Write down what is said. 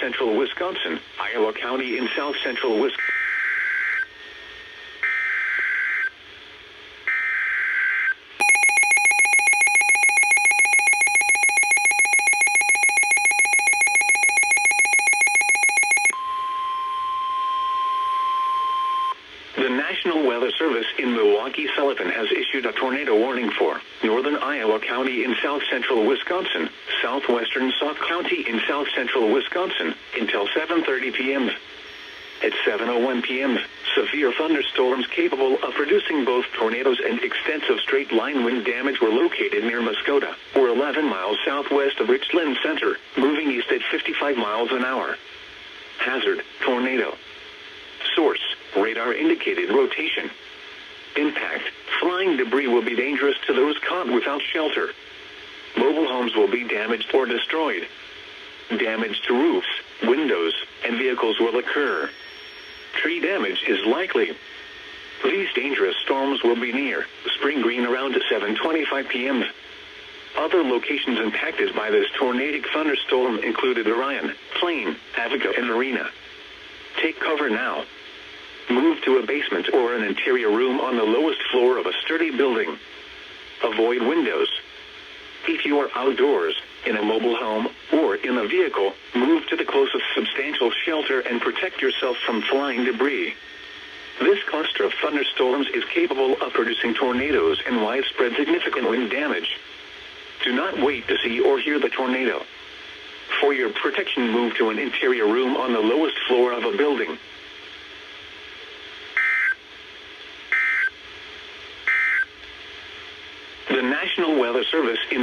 central Wisconsin, Iowa County in south central Wisconsin. The National Weather Service in Milwaukee-Sullivan has issued a tornado warning for northern Iowa County in south central Wisconsin, southwestern Sauk County in south central Wisconsin, until 7:30 p.m. At 7:01 p.m., severe thunderstorms capable of producing both tornadoes and extensive straight-line wind damage were located near Muskota, or 11 miles southwest of Richland Center, moving east at 55 miles an hour. Hazard, tornado. Source, radar indicated rotation. Impact, flying debris will be dangerous to those caught without shelter. Mobile homes will be damaged or destroyed. Damage to roofs, windows, and vehicles will occur. Tree damage is likely. These dangerous storms will be near Spring Green around 7:25 p.m. Other locations impacted by this tornadic thunderstorm included Orion, Plain, Avico, and Marina. Take cover now. Move to a basement or an interior room on the lowest floor of a sturdy building. Avoid windows. If you are outdoors, in a mobile home, or in a vehicle, move to the closest substantial shelter and protect yourself from flying debris. This cluster of thunderstorms is capable of producing tornadoes and widespread significant wind damage. Do not wait to see or hear the tornado. For your protection, move to an interior room on the lowest floor of a building. The National Weather Service in